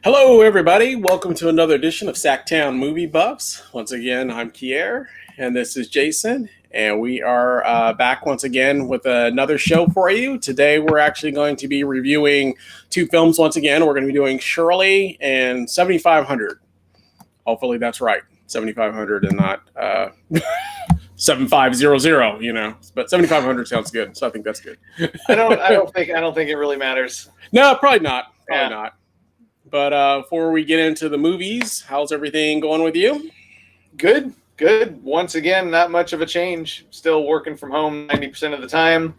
Hello, everybody. Welcome to another edition of SacTown Movie Buffs. Once again, I'm Kier, and this is Jason, and we are back once again with another show for you. Today, we're actually going to be reviewing two films once again. We're going to be doing Shirley and 7500. Hopefully, that's right. 7500 and not 7500, but 7500 sounds good, so I think that's good. I don't think it really matters. No, probably not. Probably not. But before we get into the movies, how's everything going with you? Good. Once again, not much of a change. Still working from home 90% of the time.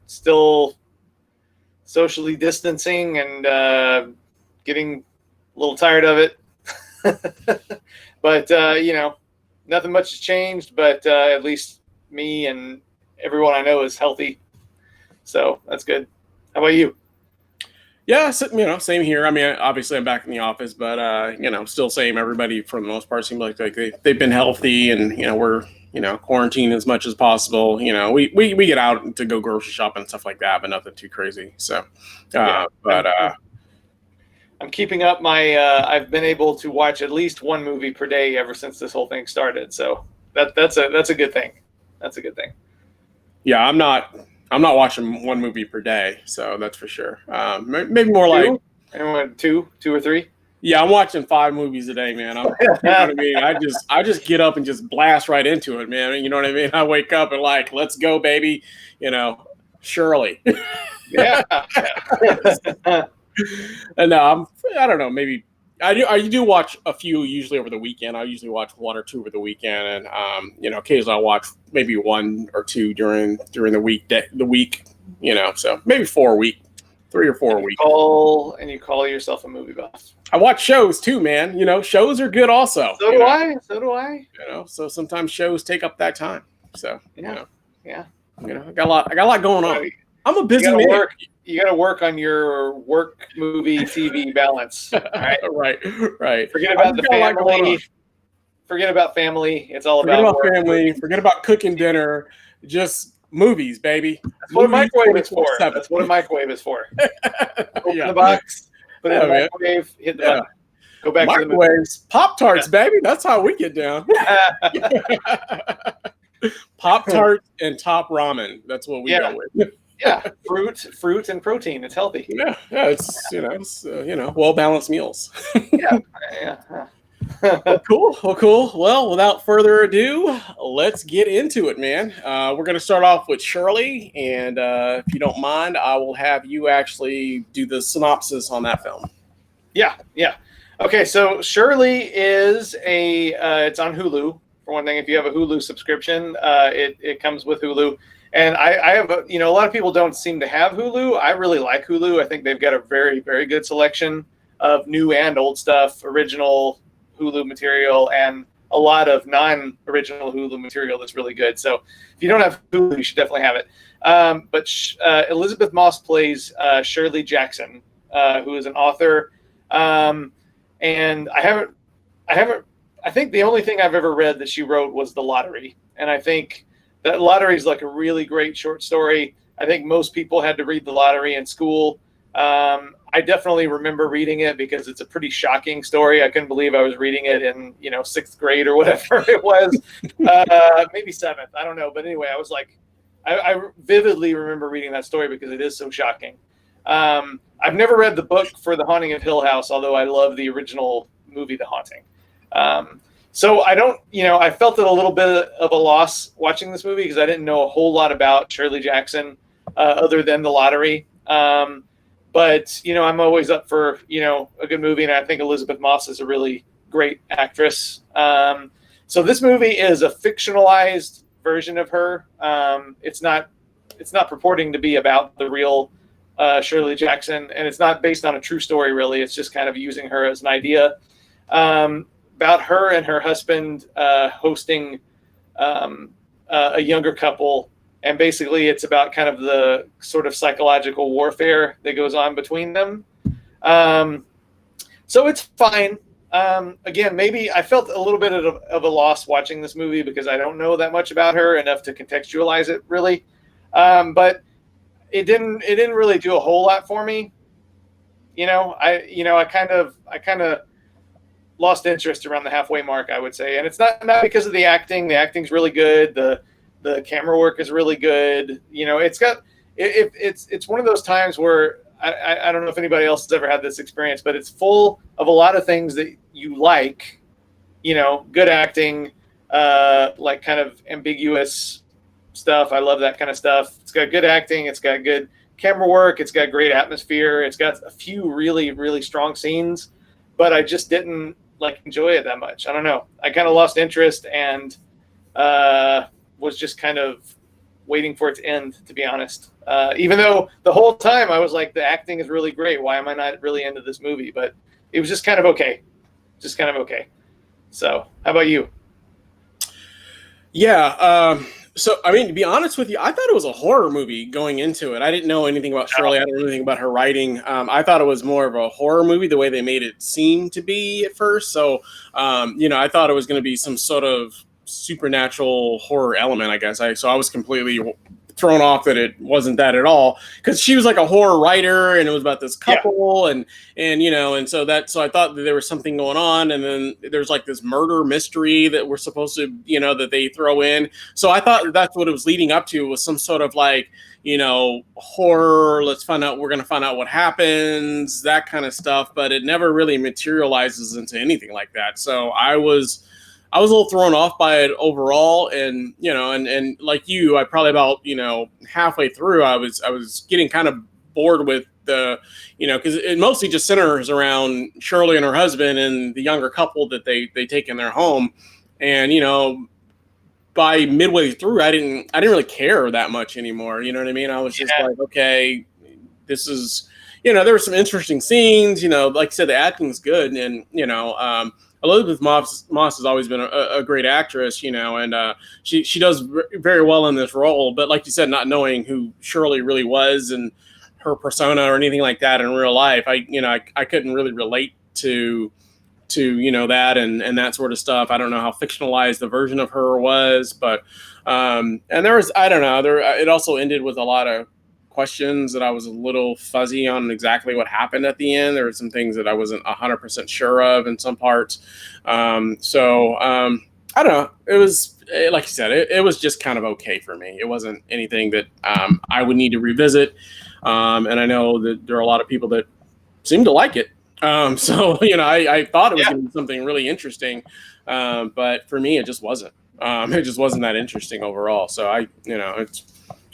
Still socially distancing and getting a little tired of it. But, nothing much has changed, but at least me and everyone I know is healthy. So that's good. How about you? Yeah, same here. I mean, obviously I'm back in the office, but still same. Everybody for the most part seems like they've been healthy, and we're quarantined as much as possible. We get out to go grocery shopping and stuff like that, but nothing too crazy. So, I'm keeping up my. I've been able to watch at least one movie per day ever since this whole thing started. So that's a good thing. That's a good thing. Yeah, I'm not watching one movie per day, so that's for sure. Maybe more like two or three. Yeah, I'm watching 5 movies a day, man. You know what I mean? I just get up and just blast right into it, man. You know what I mean? I wake up and like, let's go, baby. Shirley. Yeah. And I don't know, maybe. I do watch a few usually over the weekend. I usually watch 1 or 2 over the weekend, and occasionally I'll watch maybe 1 or 2 during the week. So maybe 4 a week, 3 or 4 a week. You call yourself a movie buff. I watch shows too, man. Shows are good also. So do I. So sometimes shows take up that time. So yeah. I got a lot going on. I'm a busy man. You got to work on your work, movie, TV balance. Right. Right. Forget about the family. Forget about family. It's all about work. Family. Forget about cooking dinner. Just movies, baby. That's what a microwave is for. That's what a microwave is for. Open the box, put it in the microwave, hit the button. Go back to the microwaves. Pop-Tarts, baby. That's how we get down. Pop-Tarts and top ramen. That's what we go with. Yeah, fruit and protein. It's healthy. Yeah. It's well-balanced meals. Yeah. Cool. Well, without further ado, let's get into it, man. We're going to start off with Shirley, and if you don't mind, I will have you actually do the synopsis on that film. Yeah. Okay, so Shirley is it's on Hulu. For one thing, if you have a Hulu subscription, it comes with Hulu. And I have, a lot of people don't seem to have Hulu. I really like Hulu. I think they've got a very, very good selection of new and old stuff, original Hulu material, and a lot of non-original Hulu material that's really good. So if you don't have Hulu, you should definitely have it. But Elizabeth Moss plays Shirley Jackson, who is an author. And I think the only thing I've ever read that she wrote was The Lottery. And I think that Lottery is like a really great short story. I think most people had to read The Lottery in school. I definitely remember reading it because it's a pretty shocking story. I couldn't believe I was reading it in 6th grade or whatever it was, maybe 7th. I don't know, but anyway, I was like, I vividly remember reading that story because it is so shocking. I've never read the book for The Haunting of Hill House, although I love the original movie The Haunting. So I don't, I felt it a little bit of a loss watching this movie because I didn't know a whole lot about Shirley Jackson other than The Lottery. But, I'm always up for, a good movie. And I think Elizabeth Moss is a really great actress. So this movie is a fictionalized version of her. It's not purporting to be about the real Shirley Jackson. And it's not based on a true story, really. It's just kind of using her as an idea. About her and her husband hosting a younger couple, and basically it's about kind of the sort of psychological warfare that goes on between them. So it's fine. Again, maybe I felt a little bit of a loss watching this movie because I don't know that much about her enough to contextualize it really. But it didn't really do a whole lot for me. I kind of lost interest around the halfway mark, I would say. And it's not because of the acting. The acting's really good. The camera work is really good. It's one of those times where I don't know if anybody else has ever had this experience, but it's full of a lot of things that you like, good acting, like kind of ambiguous stuff. I love that kind of stuff. It's got good acting. It's got good camera work. It's got great atmosphere. It's got a few really, really strong scenes, but I just didn't enjoy it that much. I don't know. I kind of lost interest and was just kind of waiting for it to end, to be honest. Even though the whole time I was like, the acting is really great. Why am I not really into this movie? But it was just kind of okay. So how about you? Yeah. So, I mean, to be honest with you, I thought it was a horror movie going into it. I didn't know anything about Shirley. I didn't know anything about her writing. I thought it was more of a horror movie, the way they made it seem to be at first. So, I thought it was going to be some sort of supernatural horror element, I guess. So I was completely thrown off that it wasn't that at all, because she was like a horror writer and it was about this couple and so I thought that there was something going on, and then there's like this murder mystery that we're supposed to that they throw in. So I thought that's what it was leading up to, was some sort of horror, we're going to find out what happens, that kind of stuff, but it never really materializes into anything like that. So I was a little thrown off by it overall, and and like you, I probably about halfway through, I was getting kind of bored with the because it mostly just centers around Shirley and her husband and the younger couple that they take in their home, and by midway through, I didn't really care that much anymore. You know what I mean? I was just like, okay, this is there were some interesting scenes. Like I said, the acting's good, and Elizabeth Moss has always been a great actress, and she does very well in this role. But like you said, not knowing who Shirley really was and her persona or anything like that in real life, I couldn't really relate to that and that sort of stuff. I don't know how fictionalized the version of her was, but and there was, I don't know, it also ended with a lot of questions that I was a little fuzzy on exactly what happened at the end. There were some things that I wasn't 100% sure of in some parts. I don't know. It was, like you said, it was just kind of okay for me. It wasn't anything that I would need to revisit. And I know that there are a lot of people that seem to like it. I thought it was going to be something really interesting. But for me, it just wasn't. It just wasn't that interesting overall. So I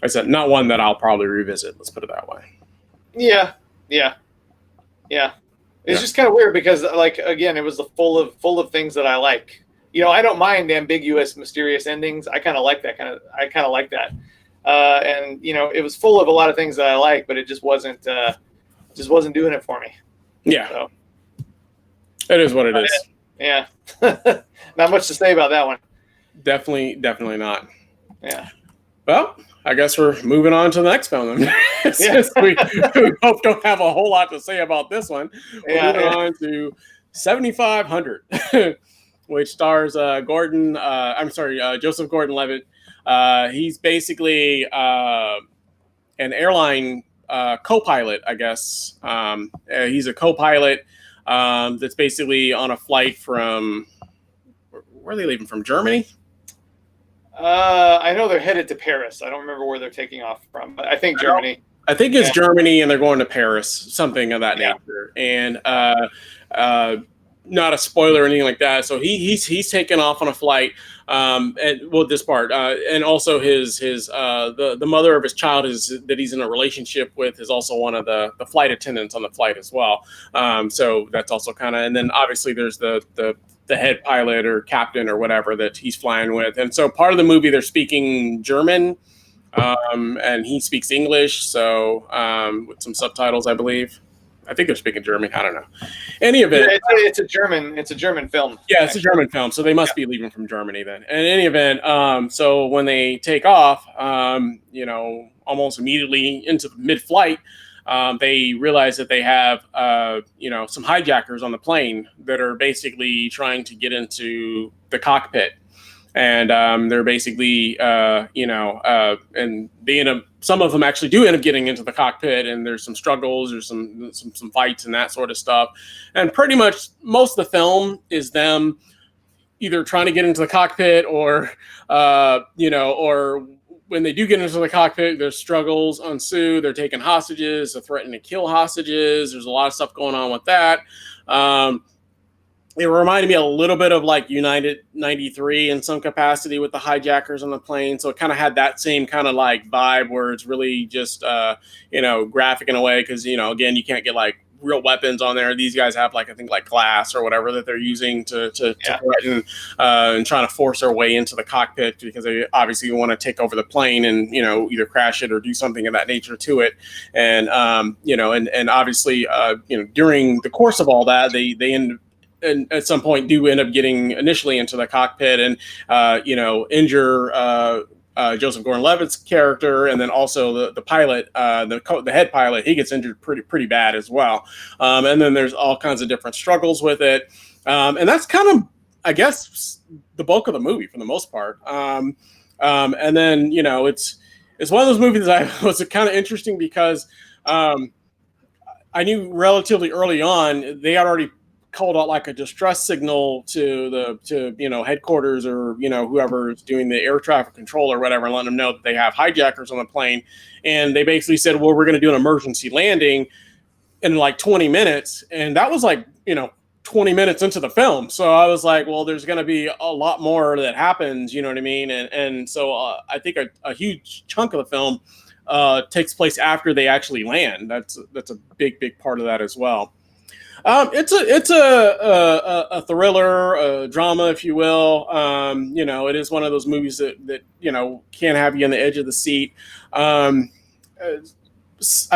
said, not one that I'll probably revisit. Let's put it that way. Yeah. It's just kind of weird because, again, it was full of things that I like. I don't mind ambiguous, mysterious endings. I kind of like that and it was full of a lot of things that I like, but it just wasn't doing it for me. Yeah. So, it is what it is. Yeah. Not much to say about that one. Definitely not. Yeah. Well, I guess we're moving on to the next film. Since we both don't have a whole lot to say about this one. We're moving on to 7500, which stars Joseph Gordon-Levitt. He's basically an airline co-pilot, I guess. He's a co-pilot that's basically on a flight from, where are they leaving from? Germany? I know they're headed to Paris. I don't remember where they're taking off from, but I think Germany. I think it's Germany, and they're going to Paris, something of that nature. And not a spoiler or anything like that. So he's taken off on a flight. This part, and also the mother of his child that he's in a relationship with is also one of the flight attendants on the flight as well. So that's also kind of, and then obviously there's the head pilot or captain or whatever that he's flying with. And so part of the movie, they're speaking German, and he speaks English. So with some subtitles, I believe. I think they're speaking German. I don't know. Any event, it's a German film. Yeah, it's a German film, so they must be leaving from Germany then. In any event, so when they take off, almost immediately into mid-flight, they realize that they have, some hijackers on the plane that are basically trying to get into the cockpit. and they're basically and they end up, some of them actually do end up getting into the cockpit, and there's some struggles, there's some fights and that sort of stuff, and pretty much most of the film is them either trying to get into the cockpit or or when they do get into the cockpit, there's struggles ensue. They're taking hostages, they're threatening to kill hostages. There's a lot of stuff going on with that. It reminded me a little bit of like United 93 in some capacity with the hijackers on the plane. So it kind of had that same kind of like vibe where it's really just, graphic in a way. Cause, again, you can't get like real weapons on there. These guys have like, I think like glass or whatever that they're using to threaten and trying to force their way into the cockpit because they obviously want to take over the plane and, either crash it or do something of that nature to it. And, and obviously, during the course of all that, they and at some point do end up getting initially into the cockpit and, injure Joseph Gordon-Levitt's character, and then also the pilot, the head pilot, he gets injured pretty bad as well. And then there's all kinds of different struggles with it. And that's kind of, I guess, the bulk of the movie for the most part. And then, it's one of those movies that was kind of interesting because I knew relatively early on they had already called out like a distress signal to headquarters or whoever is doing the air traffic control or whatever, and letting them know that they have hijackers on the plane. And they basically said, well, we're going to do an emergency landing in like 20 minutes. And that was like 20 minutes into the film. So I was like, well, there's going to be a lot more that happens, you know what I mean? And so I think a huge chunk of the film takes place after they actually land. That's a big part of that as well. It's a thriller, a drama, if you will. It is one of those movies that can have you on the edge of the seat. I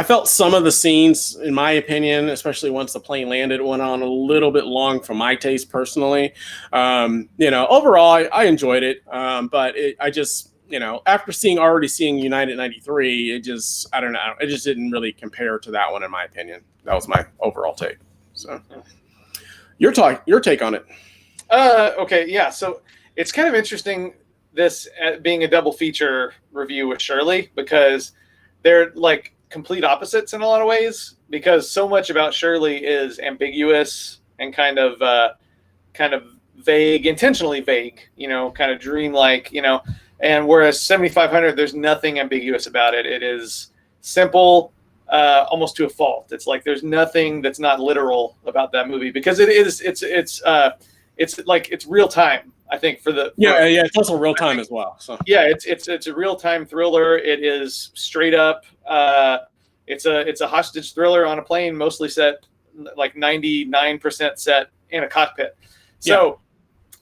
felt some of the scenes, in my opinion, especially once the plane landed, went on a little bit long for my taste personally. Overall, I enjoyed it, but I just, after already seeing United 93, I don't know, it just didn't really compare to that one, in my opinion. That was my overall take. So, your take on it? Okay, yeah. So it's kind of interesting this being a double feature review with Shirley because they're like complete opposites in a lot of ways. Because so much about Shirley is ambiguous and kind of vague, intentionally vague. Kind of dreamlike. And whereas 7500, there's nothing ambiguous about it. It is simple. Almost to a fault. It's like there's nothing that's not literal about that movie because it's real time. I think it's also real time as well. So yeah, it's a real time thriller. It is straight up. It's a hostage thriller on a plane, mostly set like 99% set in a cockpit. So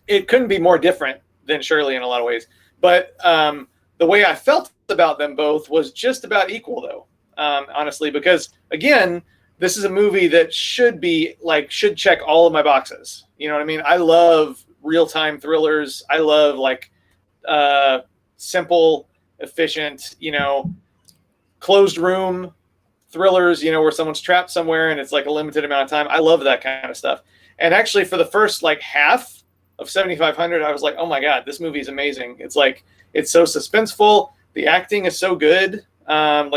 it couldn't be more different than Shirley in a lot of ways. But the way I felt about them both was just about equal though. Honestly, because again, this is a movie that should check all of my boxes. You know what I mean? I love real-time thrillers. I love simple, efficient, closed room thrillers, where someone's trapped somewhere and it's like a limited amount of time. I love that kind of stuff. And actually for the first half of 7500, I was like, oh my God, this movie is amazing. It's it's so suspenseful. The acting is so good.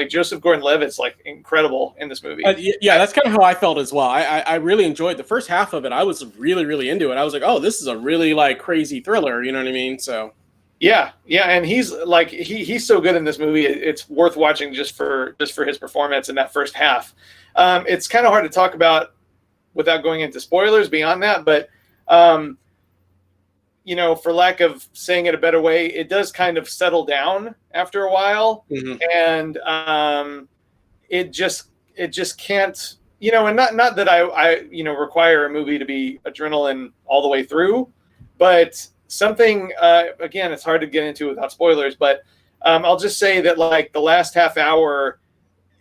Joseph Gordon-Levitt's incredible in this movie. That's kind of how I felt as well. I really enjoyed the first half of it. I was really, really into it. I was like, oh, this is a really crazy thriller. You know what I mean? So yeah, and he's he's so good in this movie. It's worth watching just for his performance in that first half. It's kind of hard to talk about without going into spoilers beyond that, but for lack of saying it a better way, it does kind of settle down after a while. Mm-hmm. And it just can't, and not that I require a movie to be adrenaline all the way through, but something, again, it's hard to get into without spoilers, but I'll just say that the last half hour,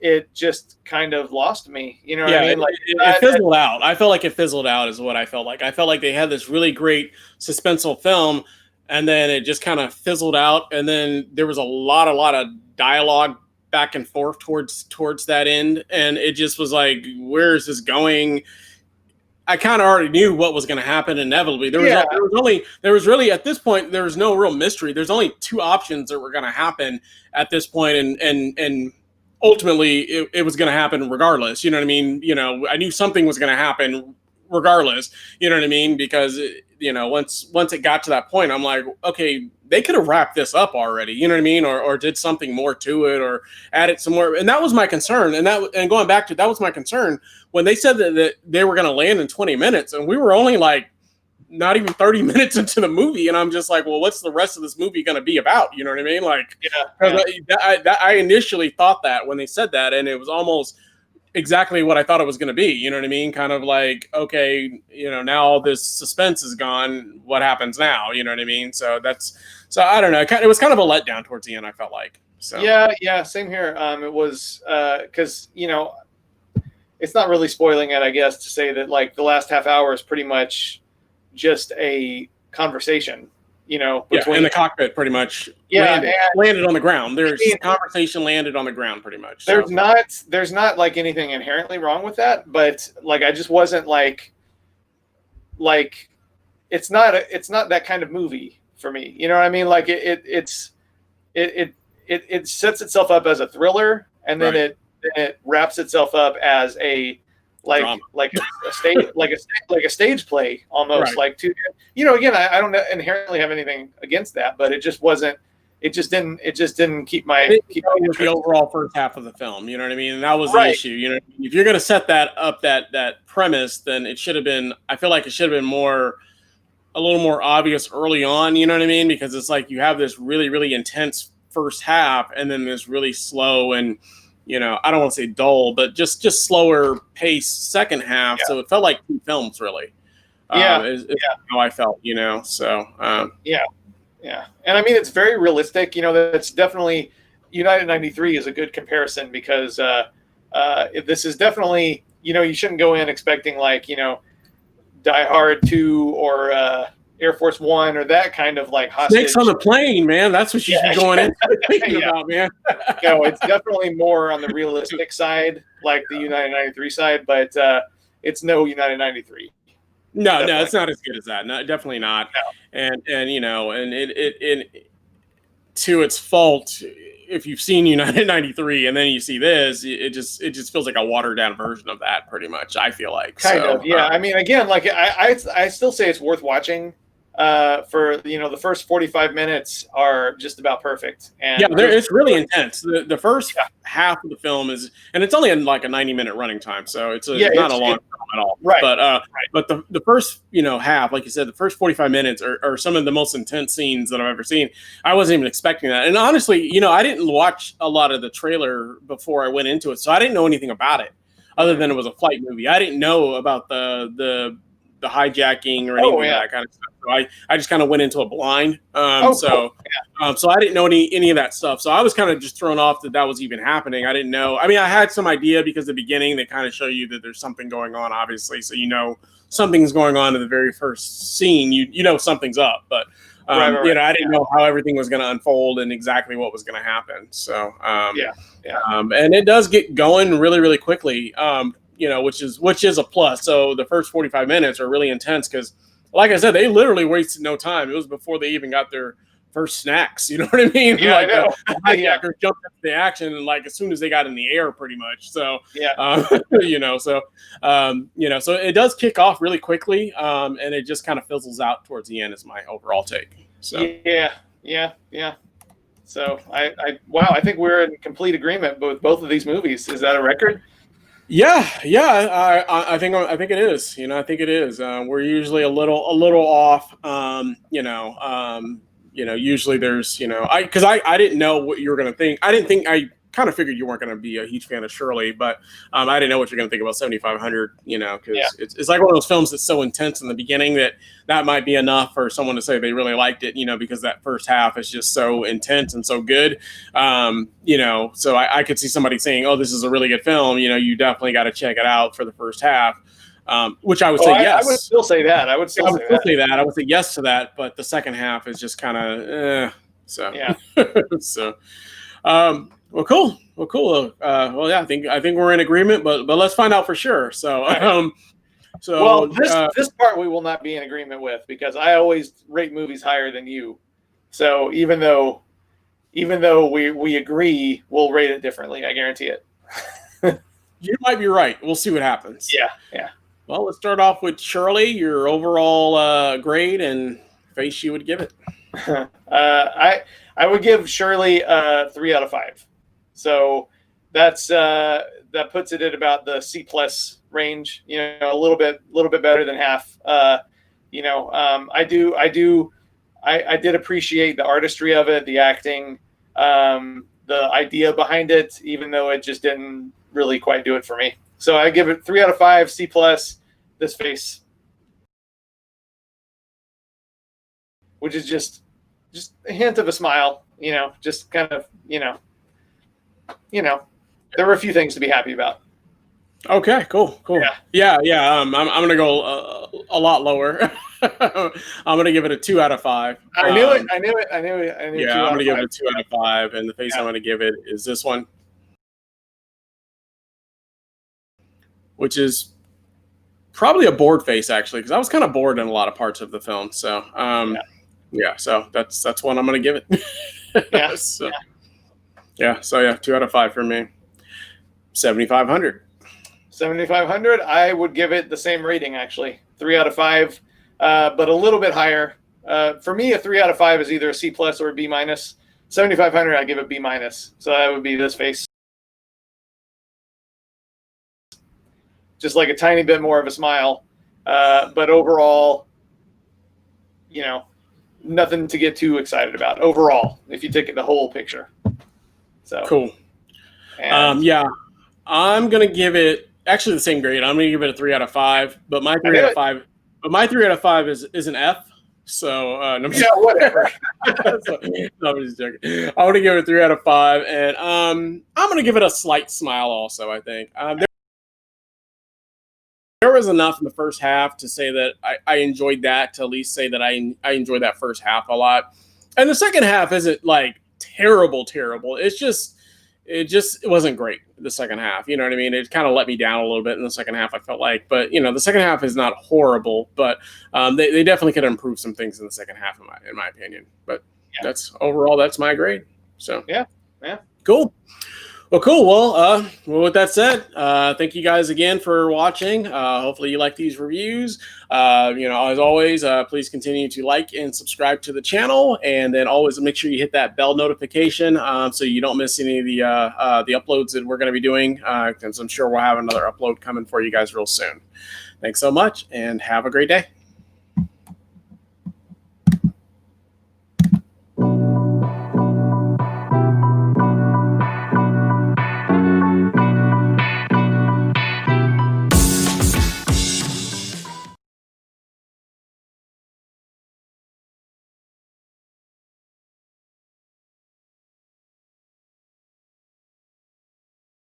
it just kind of lost me. You know what I mean? It fizzled out. I felt like it fizzled out is what I felt like. I felt like they had this really great suspenseful film, and then it just kind of fizzled out. And then there was a lot of dialogue back and forth towards that end. And it just was like, where is this going? I kind of already knew what was going to happen inevitably. Yeah. There was really at this point there was no real mystery. There's only two options that were going to happen at this point, and ultimately it was going to happen regardless. You know what I mean? You know, I knew something was going to happen regardless. You know what I mean? Because you know, once it got to that point, I'm like, okay, they could have wrapped this up already. You know what I mean? Or did something more to it, or added some more. And that was my concern. And going back to that was my concern when they said that they were going to land in 20 minutes, and we were only like not even 30 minutes into the movie, and I'm just like, well, what's the rest of this movie going to be about? You know what I mean? Like, I initially thought that when they said that, and it was almost exactly what I thought it was going to be. You know what I mean? Kind of like, okay, you know, now all this suspense is gone. What happens now? You know what I mean? So I don't know. It was kind of a letdown towards the end, I felt like. So yeah, same here. It was because you know, it's not really spoiling it, I guess, to say that like the last half hour is pretty much just a conversation. You know, between in the cockpit, pretty much. Landed on the ground. There's conversation landed on the ground, pretty much. So. There's not like anything inherently wrong with that, but like I just wasn't like it's not that kind of movie for me. You know what I mean? Like it sets itself up as a thriller, and then it wraps itself up as a like a stage play almost, like to, you know, again, I don't inherently have anything against that, but it just didn't keep my the overall first half of the film. You know what I mean? And that was the issue. You know, if you're going to set that up, that premise, then it should have been. I feel like it should have been a little more obvious early on. You know what I mean? Because it's like you have this really, really intense first half, and then this really slow and, you know, I don't want to say dull, but just slower pace second half. Yeah. So it felt like two films, really. Is how I felt, you know. So yeah, and I mean it's very realistic. You know, that's definitely United 93 is a good comparison because this is definitely, you know, you shouldn't go in expecting like, you know, Die Hard 2 or Air Force One or that kind of like hostage. Snakes on the plane, man. That's what you should be going in thinking about, man. No, it's definitely more on the realistic side, like the United 93 side, but it's no United 93. No, it's not as good as that. No, definitely not. No. And you know, and it to its fault, if you've seen United 93 and then you see this, it just feels like a watered down version of that, pretty much. I feel like kind of. Yeah, I mean, again, like I still say it's worth watching. For, you know, the first 45 minutes are just about perfect. And it's really intense. The first half of the film is, and it's only in like a 90-minute running time, so it's not a long film at all. Right. But the first, you know, half, like you said, the first 45 minutes are some of the most intense scenes that I've ever seen. I wasn't even expecting that. And honestly, you know, I didn't watch a lot of the trailer before I went into it, so I didn't know anything about it other than it was a flight movie. I didn't know about the hijacking or any of that kind of stuff. So I just kind of went into it blind. So I didn't know any of that stuff. So I was kind of just thrown off that was even happening. I didn't know. I mean, I had some idea because at the beginning they kind of show you that there's something going on, obviously. So you know something's going on in the very first scene. You know something's up, but you know, I didn't know how everything was going to unfold and exactly what was going to happen. So and it does get going really, really quickly. You know, which is a plus. So the first 45 minutes are really intense because, like I said, they literally wasted no time. It was before they even got their first snacks. You know what I mean? Yeah, like I know. The hijackers jumped into the action, and like as soon as they got in the air, pretty much. So you know, so it does kick off really quickly, and it just kind of fizzles out towards the end. Is my overall take. So yeah. So I think we're in complete agreement with both of these movies. Is that a record? Yeah. I think it is. You know, I think it is. We're usually a little off. Usually there's, you know, because I didn't know what you were going to think. I kind of figured you weren't going to be a huge fan of Shirley, but I didn't know what you're going to think about 7500. You know, because it's like one of those films that's so intense in the beginning that might be enough for someone to say they really liked it. You know, because that first half is just so intense and so good. You know, so I could see somebody saying, "Oh, this is a really good film." You know, you definitely got to check it out for the first half. Which I would say yes. I would still say that. I would say that. I would say yes to that, but the second half is just kind of so. Yeah. So. Well, cool. I think we're in agreement, but let's find out for sure. So, So, well, this part we will not be in agreement with because I always rate movies higher than you. So even though we agree, we'll rate it differently. I guarantee it. you might be right. We'll see what happens. Yeah. Well, let's start off with Shirley. Your overall grade and face you would give it. I would give Shirley 3 out of 5. So that puts it at about the C+ range. You know, a little bit better than half. I did appreciate the artistry of it, the acting, the idea behind it, even though it just didn't really quite do it for me. So I give it 3 out of 5, C+. This face, which is just a hint of a smile, just kind of, there were a few things to be happy about. Okay, cool. Yeah. I'm gonna go a lot lower. I'm gonna give it a 2 out of 5. I knew it. Yeah, I'm gonna give it a 2 out of 5, and the face I'm gonna give it is this one, which is probably a bored face actually, because I was kind of bored in a lot of parts of the film. So, so that's one I'm gonna give it. Yeah. So 2 out of 5 for me. 7,500. 7,500. I would give it the same rating actually, 3 out of 5, but a little bit higher. For me, a 3 out of 5 is either a C+ or a B-. 7,500, I give it B-. So that would be this face. Just like a tiny bit more of a smile, but overall, nothing to get too excited about. Overall, if you take the whole picture. So cool. I'm gonna give it actually the same grade. I'm gonna give it a 3 out of 5, but my 3 out of 5, is an F. So whatever. No, I'm just joking. I'm gonna give it a 3 out of 5, and I'm gonna give it a slight smile also. I think there was enough in the first half to say that I enjoyed that, to at least say that I enjoyed that first half a lot. And the second half isn't like terrible. It wasn't great, the second half. You know what I mean? It kind of let me down a little bit in the second half, I felt like. But, the second half is not horrible, but they definitely could improve some things in the second half, in my opinion. But that's my grade. So, yeah. Cool. Well, cool. Well, with that said, thank you guys again for watching. Hopefully you like these reviews. As always, please continue to like and subscribe to the channel, and then always make sure you hit that bell notification so you don't miss any of the uploads that we're going to be doing, because I'm sure we'll have another upload coming for you guys real soon. Thanks so much, and have a great day.